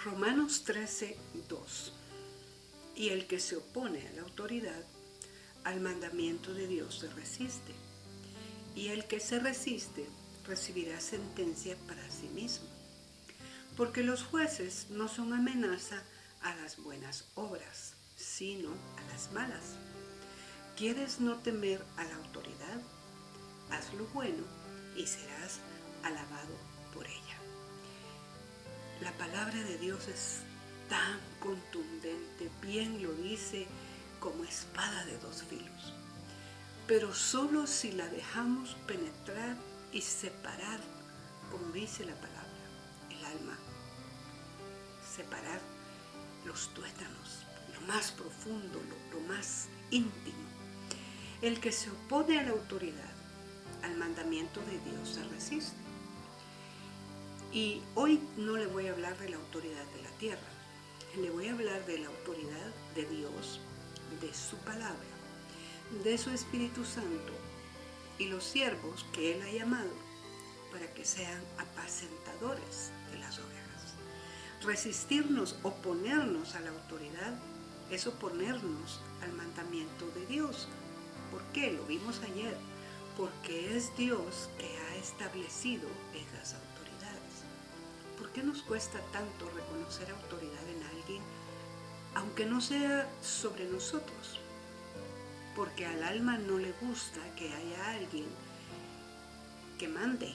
Romanos 13:2. Y el que se opone a la autoridad, al mandamiento de Dios se resiste. Y el que se resiste recibirá sentencia para sí mismo. Porque los jueces no son amenaza a las buenas obras, sino a las malas. ¿Quieres no temer a la autoridad? Haz lo bueno y serás alabado por ella. La palabra de Dios es tan contundente, bien lo dice, como espada de dos filos. Pero solo si la dejamos penetrar y separar, como dice la palabra, el alma, separar los tuétanos, lo más profundo, lo más íntimo. El que se opone a la autoridad, al mandamiento de Dios, se resiste. Y hoy no le voy a hablar de la autoridad de la tierra, le voy a hablar de la autoridad de Dios, de su palabra, de su Espíritu Santo y los siervos que Él ha llamado para que sean apacentadores de las ovejas. Resistirnos, oponernos a la autoridad, es oponernos al mandamiento de Dios. ¿Por qué? Lo vimos ayer. Porque es Dios que ha establecido esas autoridades. ¿Por qué nos cuesta tanto reconocer autoridad en alguien, aunque no sea sobre nosotros? Porque al alma no le gusta que haya alguien que mande,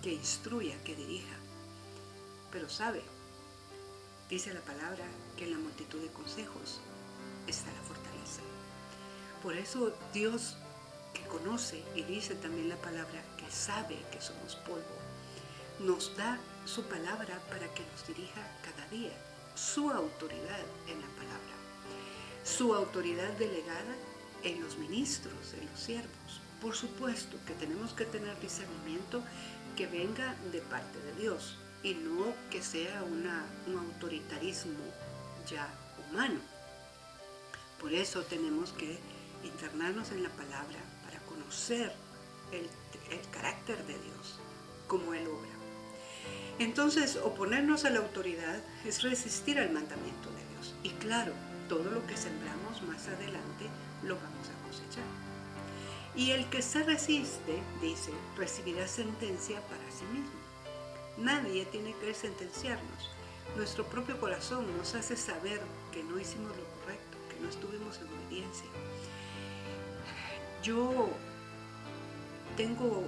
que instruya, que dirija. Pero sabe, dice la palabra que en la multitud de consejos está la fortaleza. Por eso Dios, que conoce y dice también la palabra que sabe que somos polvo, nos da su palabra para que nos dirija cada día, su autoridad en la palabra, su autoridad delegada en los ministros, en los siervos. Por supuesto que tenemos que tener discernimiento que venga de parte de Dios y no que sea un autoritarismo ya humano. Por eso tenemos que internarnos en la palabra para conocer el carácter de Dios, cómo Él obra. Entonces, oponernos a la autoridad es resistir al mandamiento de Dios. Y claro, todo lo que sembramos más adelante lo vamos a cosechar. Y el que se resiste, dice, recibirá sentencia para sí mismo. Nadie tiene que sentenciarnos. Nuestro propio corazón nos hace saber que no hicimos lo correcto, que no estuvimos en obediencia. Yo tengo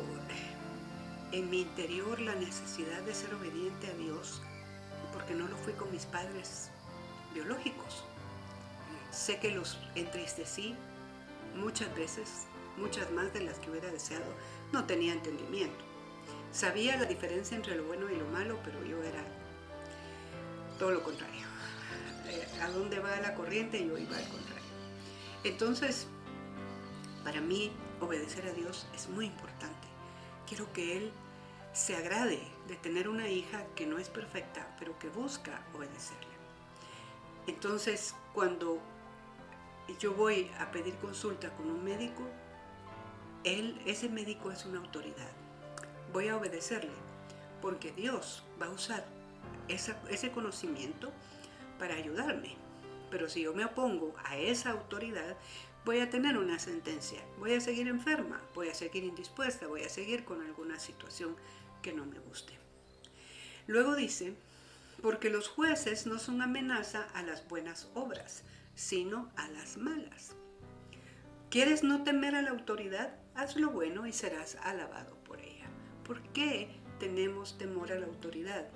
en mi interior la necesidad de ser obediente a Dios porque no lo fui con mis padres biológicos. Sé que los entristecí muchas veces, muchas más de las que hubiera deseado. No tenía entendimiento. Sabía la diferencia entre lo bueno y lo malo, pero yo era todo lo contrario. A dónde va la corriente, yo iba al contrario. Entonces, para mí, obedecer a Dios es muy importante. Quiero que Él se agrade de tener una hija que no es perfecta, pero que busca obedecerle. Entonces, cuando yo voy a pedir consulta con un médico, ese médico es una autoridad. Voy a obedecerle, porque Dios va a usar ese conocimiento para ayudarme. Pero si yo me opongo a esa autoridad, voy a tener una sentencia, voy a seguir enferma, voy a seguir indispuesta, voy a seguir con alguna situación que no me guste. Luego dice, porque los jueces no son amenaza a las buenas obras, sino a las malas. ¿Quieres no temer a la autoridad? Haz lo bueno y serás alabado por ella. ¿Por qué tenemos temor a la autoridad?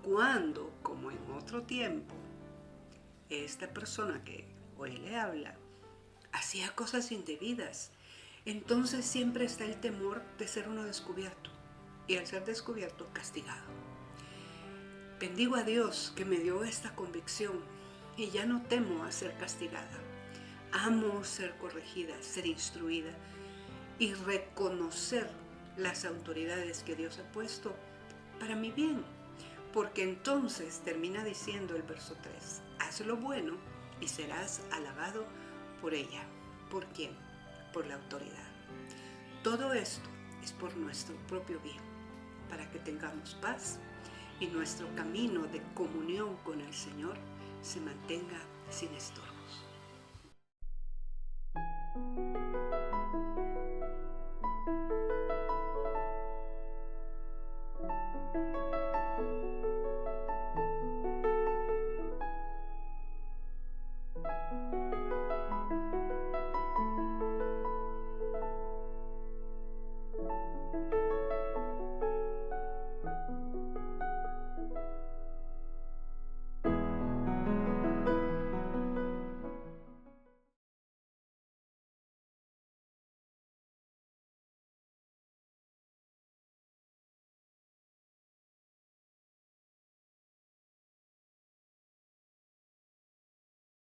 Cuando, como en otro tiempo, esta persona que hoy le habla hacía cosas indebidas, entonces siempre está el temor de ser uno descubierto y al ser descubierto, castigado. Bendigo a Dios que me dio esta convicción y ya no temo a ser castigada. Amo ser corregida, ser instruida y reconocer las autoridades que Dios ha puesto para mi bien. Porque entonces termina diciendo el verso 3, haz lo bueno y serás alabado por ella. ¿Por quién? Por la autoridad. Todo esto es por nuestro propio bien, para que tengamos paz y nuestro camino de comunión con el Señor se mantenga sin estorbos.